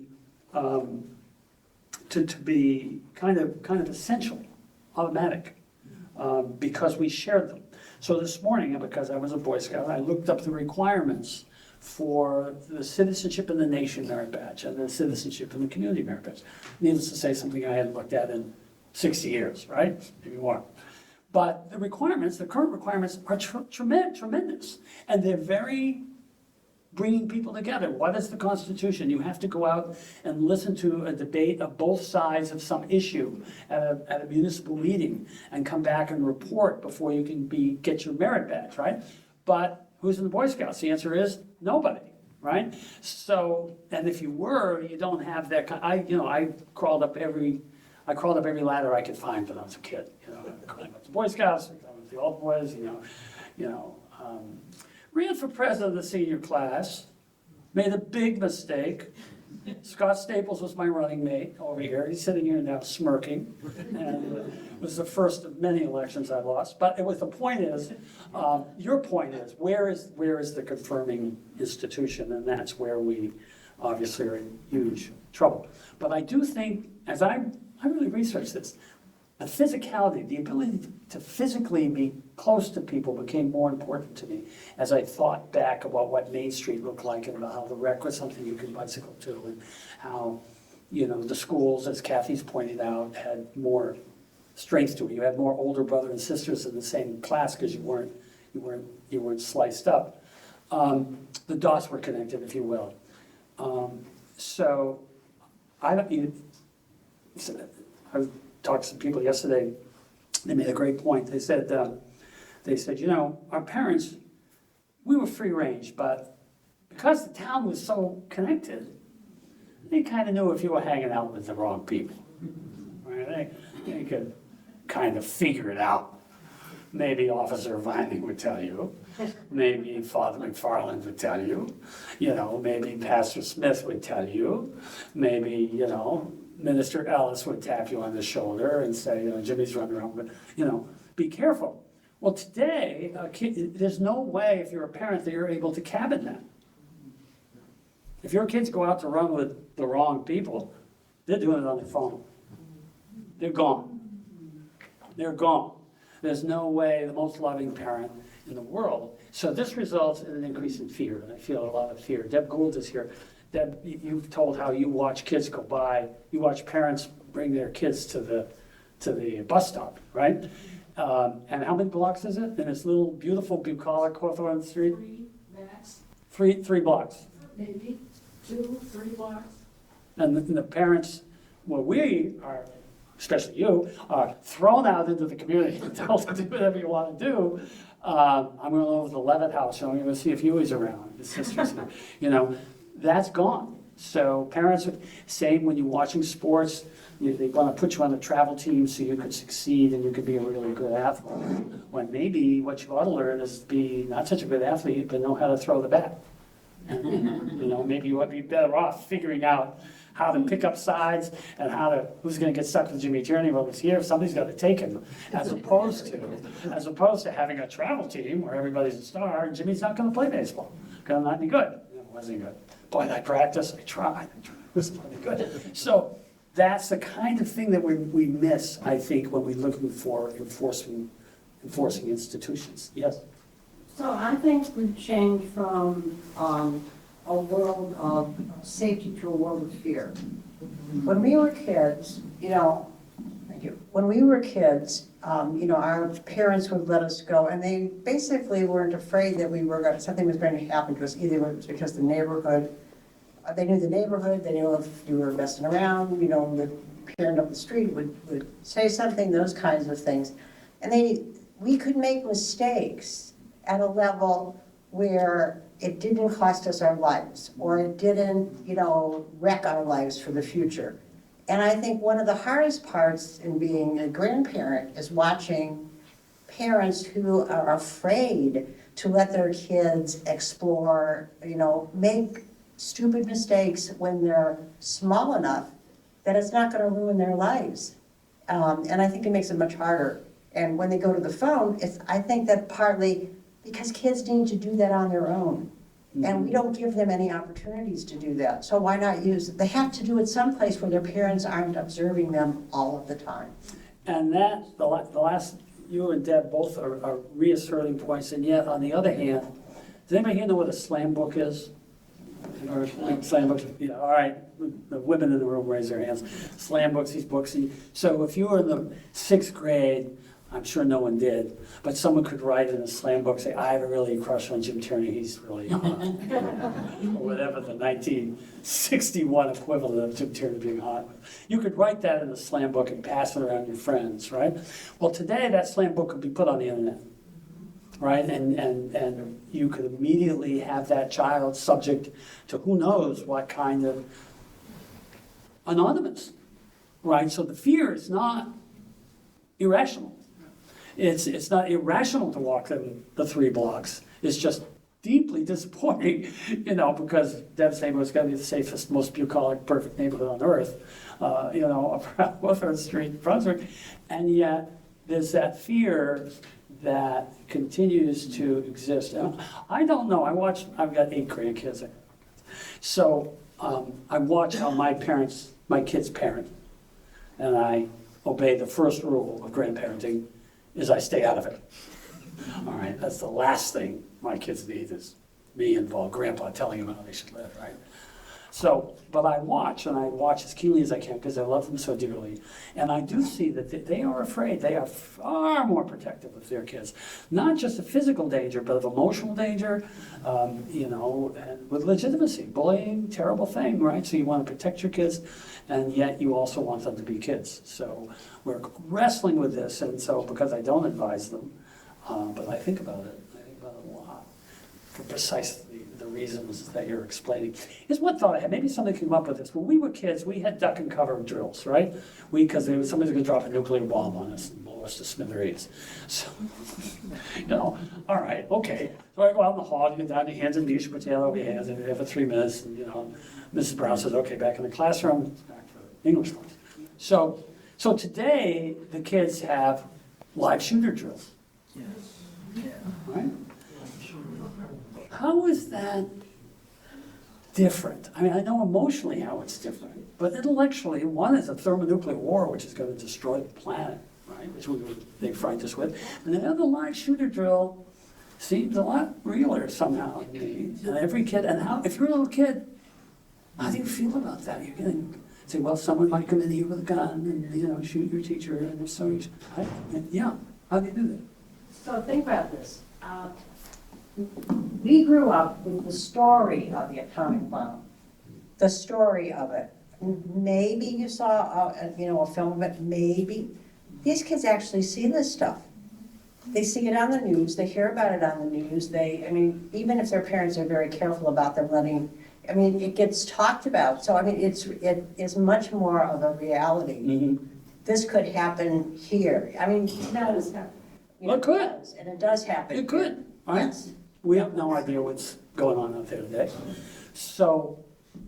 to be kind of essential, automatic, because we shared them. So this morning, because I was a Boy Scout, I looked up the requirements for the Citizenship in the Nation merit badge and the Citizenship in the Community merit badge. Needless to say, something I hadn't looked at in 60 years, right? Maybe more. But the requirements, the current requirements are tremendous. And they're very bringing people together. What is the Constitution? You have to go out and listen to a debate of both sides of some issue at a municipal meeting and come back and report before you can get your merit badge, right? But who's in the Boy Scouts? The answer is nobody, right? So, and if you were, you don't have that I crawled up every ladder I could find when I was a kid. I went to Boy Scouts, I went to the Old Boys, ran for president of the senior class, made a big mistake. Scott Staples was my running mate over here. He's sitting here now smirking. And it was the first of many elections I lost. But the point is, your point is, where is the confirming institution? And that's where we obviously are in huge trouble. But I do think, as I really researched this, the physicality, the ability to physically be close to people became more important to me as I thought back about what Main Street looked like and about how the rec was something you could bicycle to and how, the schools, as Kathy's pointed out, had more strength to it. You had more older brother and sisters in the same class because you weren't sliced up. The dots were connected, if you will. So I talked to some people yesterday. They made a great point. They said, our parents, we were free range, but because the town was so connected, they kind of knew if you were hanging out with the wrong people. Right? They could kind of figure it out. Maybe Officer Vining would tell you. Maybe Father McFarland would tell you. Maybe Pastor Smith would tell you. Maybe, Minister Ellis would tap you on the shoulder and say, Jimmy's running around, but, be careful. Well, today, there's no way, if you're a parent, that you're able to cabin that. If your kids go out to run with the wrong people, they're doing it on their phone. They're gone. They're gone. There's no way the most loving parent in the world. So this results in an increase in fear, and I feel a lot of fear. Deb Gould is here. Deb, you've told how you watch kids go by, you watch parents bring their kids to the bus stop, right? And how many blocks is it in this little beautiful bucolic Hawthorne Street? 3 max, Three blocks. maybe 2, 3 blocks. And the parents, we are, especially you, are thrown out into the community and told to do whatever you want to do. I'm going to go to the Levitt house, I'm going to see if Huey's around, his sister's here. That's gone. So parents, same when you're watching sports, they want to put you on a travel team so you could succeed and you could be a really good athlete. When maybe what you ought to learn is to be not such a good athlete, but know how to throw the bat. And, maybe you would be better off figuring out how to pick up sides and who's going to get stuck with Jimmy Tierney while he's here. Somebody's got to take him, as opposed to having a travel team where everybody's a star and Jimmy's not going to play baseball. Going to not be good. It wasn't good. Boy, I practiced. I tried. It wasn't good. So that's the kind of thing that we miss, I think, when we're looking for enforcing institutions. Yes. So I think we've changed from a world of safety to a world of fear. When we were kids, thank you. When we were kids, our parents would let us go, and they basically weren't afraid that something was going to happen to us. Either it was because they knew the neighborhood, they knew if you were messing around, the parent up the street would say something, those kinds of things. And we could make mistakes at a level where it didn't cost us our lives, or it didn't, wreck our lives for the future. And I think one of the hardest parts in being a grandparent is watching parents who are afraid to let their kids explore, make stupid mistakes when they're small enough that it's not going to ruin their lives. And I think it makes it much harder. And when they go to the phone, I think that partly because kids need to do that on their own. And we don't give them any opportunities to do that. So why not use it? They have to do it someplace where their parents aren't observing them all of the time. And that, the last, you and Deb both are reasserting points, and yet, on the other hand, Does anybody here know what a slam book is? Or slam books? Yeah, all right. The women in the room raise their hands. Slam books, these books. So if you were in the 6th grade, I'm sure no one did, but someone could write in a slam book, say, I have a really crush on Jim Tierney, he's really hot. Or whatever the 1961 equivalent of Jim Tierney being hot. You could write that in a slam book and pass it around your friends, right? Well, today that slam book could be put on the internet, right? And you could immediately have that child subject to who knows what kind of anonymous, right? So the fear is not irrational. It's not irrational to walk the 3 blocks. It's just deeply disappointing, because Deb's neighborhood is going to be the safest, most bucolic, perfect neighborhood on earth, around Wilford Street, Brunswick. And yet there's that fear that continues to exist. And I don't know. I've got 8 grandkids. So I watch how my kids parent. And I obey the first rule of grandparenting is I stay out of it. All right, that's the last thing my kids need is me involved, grandpa telling them how they should live, right? So, but I watch as keenly as I can because I love them so dearly. And I do see that they are afraid. They are far more protective of their kids. Not just of physical danger, but of emotional danger, and with legitimacy. Bullying, terrible thing, right? So you want to protect your kids, and yet you also want them to be kids. So we're wrestling with this, and so because I don't advise them, but I think about it. I think about it a lot for precisely the reasons that you're explaining. Here's one thought I had. Maybe somebody came up with this. When we were kids, we had duck and cover drills, right? Because somebody's going to drop a nuclear bomb on us and blow us to smithereens. So, all right, okay. So I go out in the hall, you get down to your hands and knees, you put your hand over your hands, and you have for 3 minutes, and Mrs. Brown says, okay, back in the classroom, back for English class. So today, the kids have live shooter drills. Right? How is that different? I mean, I know emotionally how it's different, but intellectually, one is a thermonuclear war, which is going to destroy the planet, right? Which they frightened us with. And the other live shooter drill seems a lot realer somehow to me. And every kid, if you're a little kid, how do you feel about that? You're going to say, well, someone might come in here with a gun and, shoot your teacher, and if so, yeah, how do you do that? So think about this. We grew up with the story of the atomic bomb, the story of it. Maybe you saw, a film of it, maybe. These kids actually see this stuff. They see it on the news, they hear about it on the news, even if their parents are very careful about them it gets talked about. So, it is much more of a reality. Mm-hmm. This could happen here. It could. And it does happen. It could, right? Yes. We have no idea what's going on out there today. So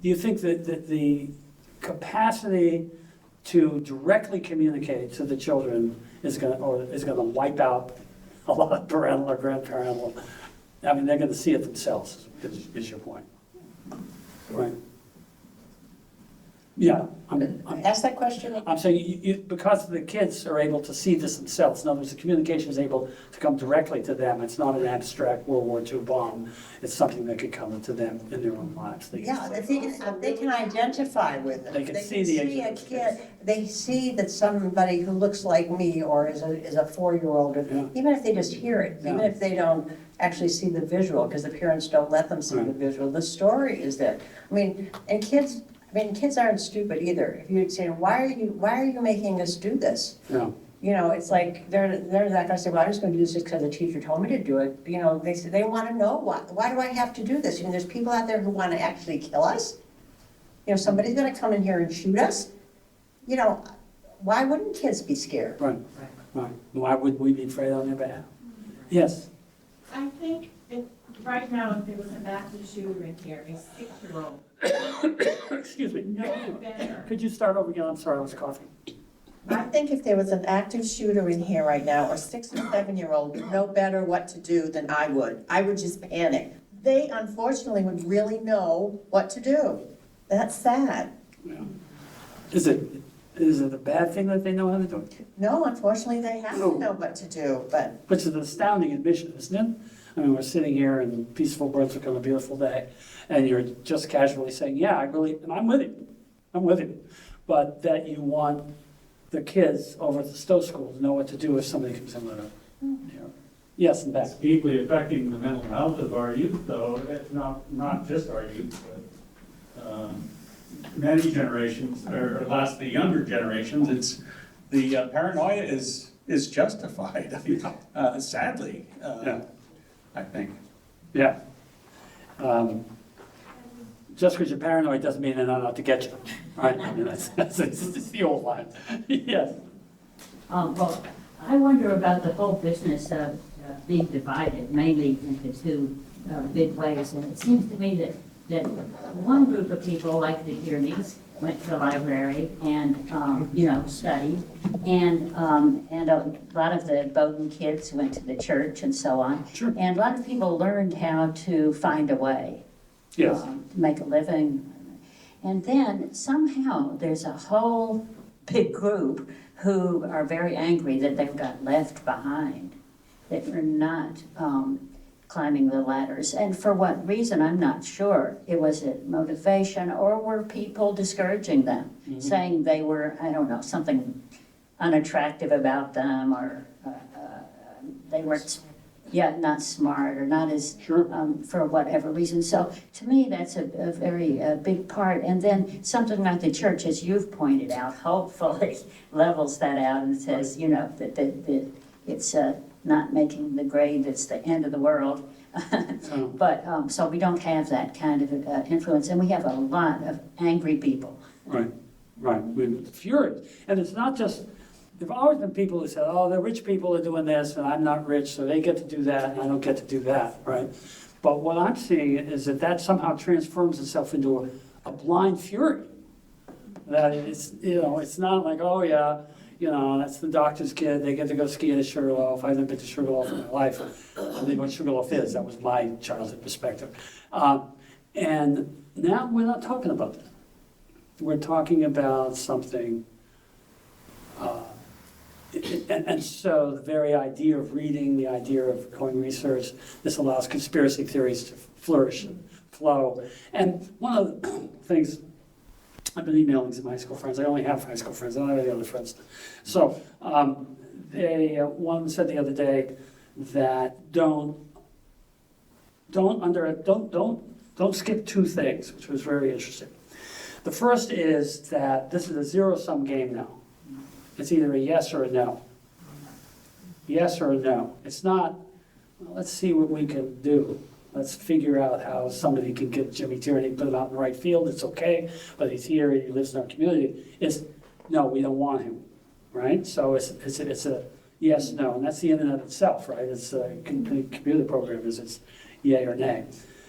do you think that the capacity to directly communicate to the children is going to wipe out a lot of parental or grandparental? They're going to see it themselves, is your point. Right. Yeah. Ask that question. I'm saying because the kids are able to see this themselves. In other words, the communication is able to come directly to them. It's not an abstract World War II bomb. It's something that could come to them in their own lives. They can identify with it. They can see a kid. They see that somebody who looks like me or is a 4-year-old, even if they just hear it, even if they don't actually see the visual, because the parents don't let them see the visual. The story is that. And kids aren't stupid either. If you'd say, why are you making us do this? Yeah. It's like they're not going to say, well, I'm just going to do this just because the teacher told me to do it. They say they want to know why do I have to do this? There's people out there who want to actually kill us. Somebody's going to come in here and shoot us. Why wouldn't kids be scared? Right. Why would we be afraid on their behalf? Yes. I think right now, if there was an active shooter in here, a 6-year-old. Excuse me. No better. Could you start over again? I'm sorry, I was coughing. I think if there was an active shooter in here right now, or 6 or 7-year-old would know better what to do than I would. I would just panic. They unfortunately would really know what to do. That's sad. Yeah. Is it a bad thing that they know how to do it? No, unfortunately they have to know what to do, but. Which is an astounding admission, isn't it? I mean, we're sitting here in peaceful Brunswick on a beautiful day, and you're just casually saying, yeah, I really, and I'm with you. But that you want the kids over at the Stowe School to know what to do if somebody comes in with a, yes, and back. It's deeply affecting the mental health of our youth, though. It's not just our youth, but many generations, or last the younger generations. It's the paranoia is justified. I mean, sadly, I think. Yeah. Just because you're paranoid doesn't mean they're not out to get you, right? I mean, that's the old line. Yes. Well, I wonder about the whole business of being divided mainly into two big ways. And it seems to me that one group of people, like the Tierneys, went to the library and, studied. And a lot of the Bowdoin kids went to the church and so on. Sure. And a lot of people learned how to find a way. Yes. To make a living. And then somehow there's a whole big group who are very angry that they've got left behind, that are not climbing the ladders. And for what reason, I'm not sure. Was it motivation, or were people discouraging them, saying they were, I don't know, something unattractive about them, or they weren't not smart, or not as, for whatever reason. So to me, that's a very big part. And then something like the church, as you've pointed out, hopefully levels that out and says, that it's not making the grade that's the end of the world. But so we don't have that kind of influence. And we have a lot of angry people. Right. We're furious. And it's not just, there've always been people who said, oh, the rich people are doing this and I'm not rich, so they get to do that and I don't get to do that, right? But what I'm seeing is that somehow transforms itself into a blind fury. That it's, it's not like, oh yeah, that's the doctor's kid, they get to go ski at Sugarloaf. I've never been to Sugarloaf in my life. I don't know what Sugarloaf is, that was my childhood perspective. And now we're not talking about that. We're talking about something and so the very idea of reading, the idea of going research, this allows conspiracy theories to flourish and flow. And one of the things, I've been emailing to my high school friends. I only have high school friends. I don't have any other friends. So one said the other day that don't skip two things, which was very interesting. The first is that this is a zero-sum game now. It's either a yes or a no. Yes or a no. It's not, well, let's see what we can do. Let's figure out how somebody can get Jimmy Tierney, put him out in the right field. It's okay, but he's here, he lives in our community. It's, no, we don't want him, right? So it's a yes, no, and that's the internet itself, right? It's a computer program, it's yay or nay.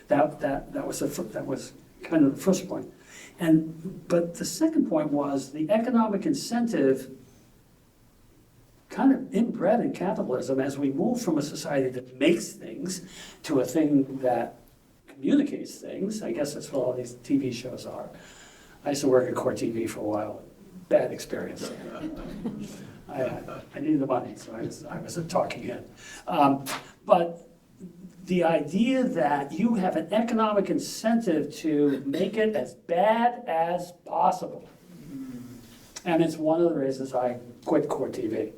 That was kind of the first point. But the second point was the economic incentive kind of inbred in capitalism as we move from a society that makes things to a thing that communicates things. I guess that's what all these TV shows are. I used to work at Core TV for a while. Bad experience. I needed the money, so I was a talking head. But the idea that you have an economic incentive to make it as bad as possible. And it's one of the reasons I quit Core TV.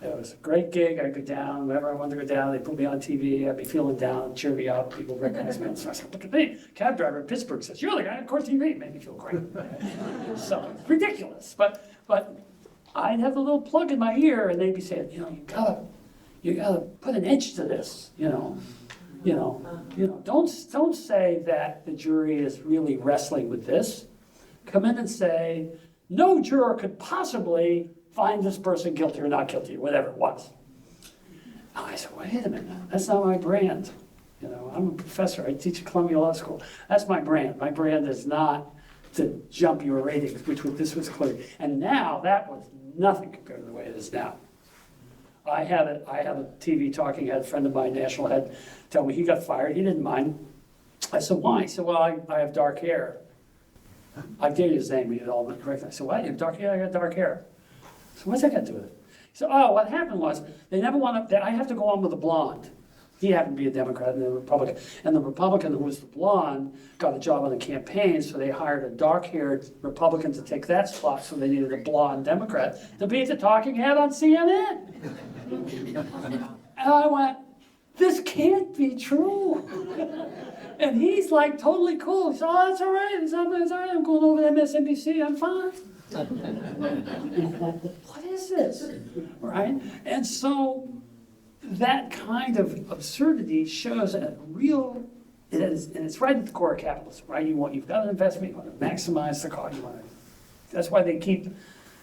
It was a great gig. I'd go down, whenever I wanted to go down, they'd put me on TV. I'd be feeling down, cheer me up. People recognize me. So I said, look at me. Cab driver in Pittsburgh says, you're the guy on Core TV. It made me feel great. So it's ridiculous. But I'd have a little plug in my ear, and they'd be saying, you gotta put an edge to this, Don't say that the jury is really wrestling with this. Come in and say, no juror could possibly find this person guilty or not guilty, or whatever it was. Oh, I said, wait a minute, that's not my brand. I'm a professor, I teach at Columbia Law School. That's my brand. My brand is not to jump your ratings, this was clear. And now that was nothing compared to the way it is now. I had a TV talking head, a friend of mine, national head, tell me he got fired. He didn't mind. I said, why? He said, well, I have dark hair. I gave you his name, he had all the correct. I said, why? You have dark hair? I got dark hair. So what's that got to do with it? He said, oh, what happened was, they never want to, I have to go on with a blonde. He happened to be a Democrat and a Republican. And the Republican who was the blonde got a job on the campaign, so they hired a dark-haired Republican to take that spot, so they needed a blonde Democrat to be the talking head on CNN. And I went, this can't be true. And he's like totally cool. He said, oh, that's all right. It's all right. I'm going over to MSNBC. I'm fine. What is this? Right? And so that kind of absurdity shows a real, and it's right at the core of capitalism, right? You've got an investment, you want to maximize the cost. That's why they keep,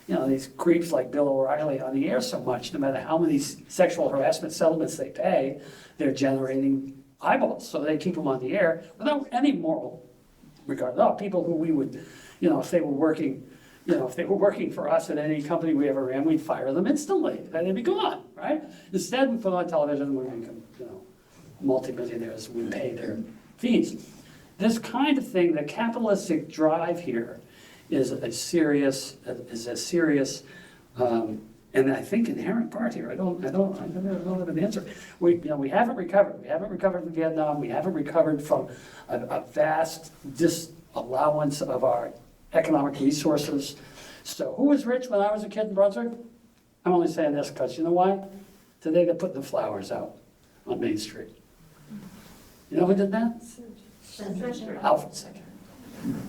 these creeps like Bill O'Reilly on the air so much. No matter how many sexual harassment settlements they pay, they're generating eyeballs. So they keep them on the air without any moral regard at all. People who we would, if they were working, if they were working for us at any company we ever ran, we'd fire them instantly. They'd be gone, right? Instead, we put on television, we make them, multimillionaires, we pay their fees. This kind of thing, the capitalistic drive here is a serious, and I think inherent part here. I don't have an answer. We haven't recovered. We haven't recovered from Vietnam. We haven't recovered from a vast disallowance of our economic resources. So who was rich when I was a kid in Brunswick? I'm only saying this because you know why? Today they're putting the flowers out on Main Street. You know who did that? Alfred Center.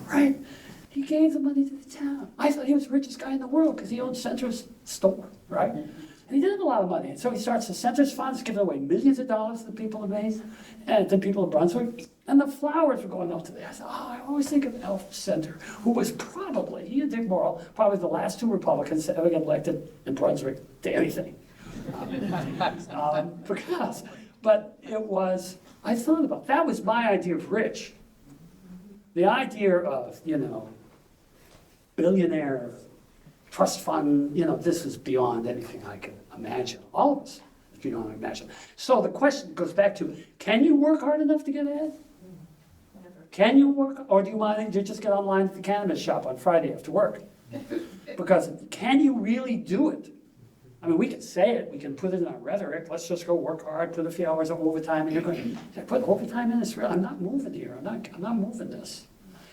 Right? He gave the money to the town. I thought he was the richest guy in the world because he owned Center's store, right? And he did have a lot of money. And so he starts the Center's funds, giving away millions of dollars to the people of Maine and to the people of Brunswick. And the flowers were going up to there. I said, I always think of Alfred Center, who was probably, he and Dick Morrill, probably the last two Republicans to ever get elected in Brunswick to anything. But it was, I thought about, that was my idea of rich. The idea of, billionaire trust fund, this is beyond anything I can imagine. All of us is beyond imagine. So the question goes back to, can you work hard enough to get ahead? Can you work, or do you mind to just get online at the cannabis shop on Friday after work? Because can you really do it? I mean, we can say it, we can put it in our rhetoric, let's just go work hard, put a few hours of overtime, and you're going, put overtime in this, I'm not moving here, I'm not moving this.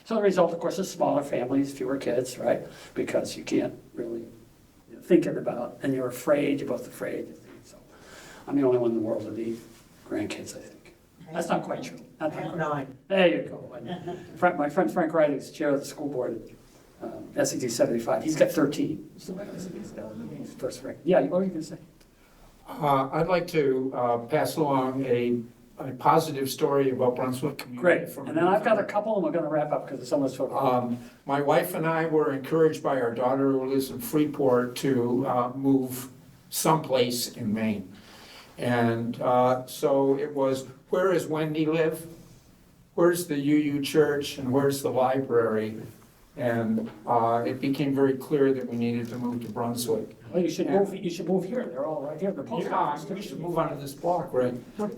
So the result, of course, is smaller families, fewer kids, right? Because you can't really think it about, and you're afraid, you're both afraid. So I'm the only one in the world that need grandkids, I think. That's not quite true. Not quite. 9. There you go. And my friend Frank Wright is chair of the school board at SET 75. He's got 13. So he's got first rank. Yeah, what were you going to say? I'd like to pass along a positive story about Brunswick community. Great. And then I've got a couple, and we're going to wrap up because it's almost 12. My wife and I were encouraged by our daughter who lives in Freeport to move someplace in Maine. And so it was, where does Wendy live? Where's the UU church and where's the library? And it became very clear that we needed to move to Brunswick. Well, you should move here. They're all right here. We should move onto this block, right? But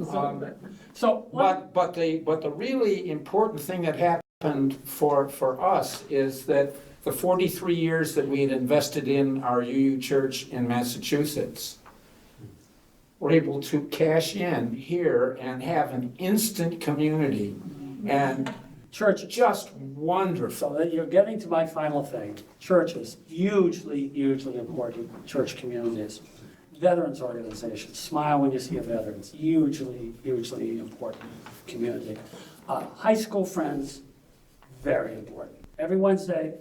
the really important thing that happened for us is that the 43 years that we had invested in our UU church in Massachusetts, we're able to cash in here and have an instant community, and church just wonderful. So that you're getting to my final thing. Churches, hugely important church communities. Veterans organizations, smile when you see a veteran. Hugely important community. High school friends, very important. Every Wednesday,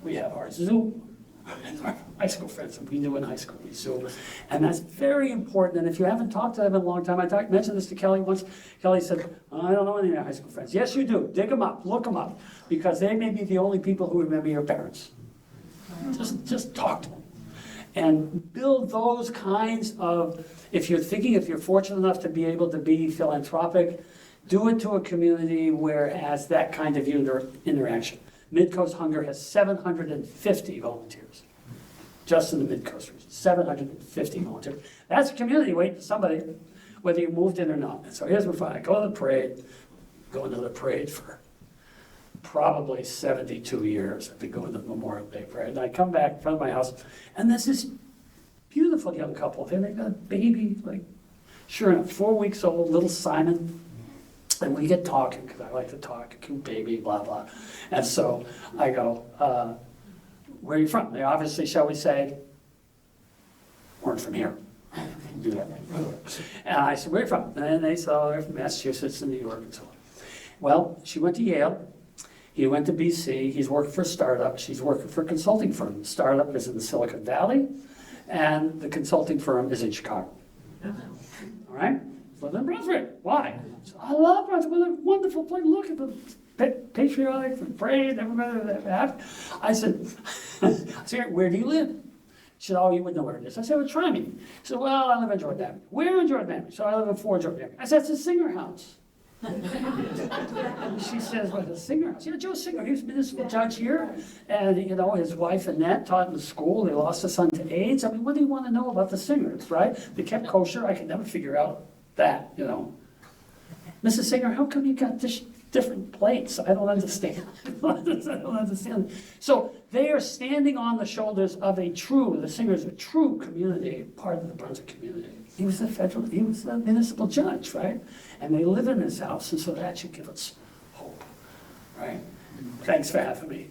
we have our Zoom. High school friends, we do in high school, we Zoom. And that's very important. And if you haven't talked to them in a long time, I mentioned this to Kelly once. Kelly said, I don't know any of your high school friends. Yes, you do. Dig them up, look them up, because they may be the only people who remember your parents. Just talk to them. And build those kinds of, if you're fortunate enough to be able to be philanthropic, do it to a community where it has that kind of interaction. Midcoast Hunger has 750 volunteers, just in the Midcoast region, 750 volunteers. That's a community waiting for somebody, whether you moved in or not. And so here's what I go to the parade, going to the parade for probably 72 years. I've been going to the Memorial Day parade. And I come back in front of my house, and there's this beautiful young couple. They got a baby, like, sure enough, 4 weeks old, little Simon. And we get talking, because I like to talk, a cute baby, blah, blah. And so I go, where are you from? They obviously, shall we say, weren't from here. Do that. And I said, where are you from? And they said, oh, they're from Massachusetts and New York and so on. Well, she went to Yale. He went to BC. He's working for a startup. She's working for a consulting firm. The startup is in the Silicon Valley, and the consulting firm is in Chicago. All right? Live in Brunswick. Why? I love Brunswick. What a wonderful place. Look at the patriotic and brave, everybody that. I said, where do you live? She said, oh, you wouldn't know where it is. I said, well, try me. She said, well, I live in Jordan Avenue. Where in Jordan Avenue? So I live in 4 Jordan Avenue. I said, it's a Singer house. She says, what, a Singer house? Yeah, Joe Singer, he was a municipal judge here. And, you know, his wife Annette taught in the school. They lost a son to AIDS. I mean, what do you want to know about the Singers, right? They kept kosher. I could never figure out that, you know. Mrs. Singer, how come you got different plates? I don't understand. I don't understand. So they are standing on the shoulders of the Singers, a true community, part of the Brunswick community. He was a municipal judge, right? And they live in this house, and so that should give us hope, right? Thanks for having me.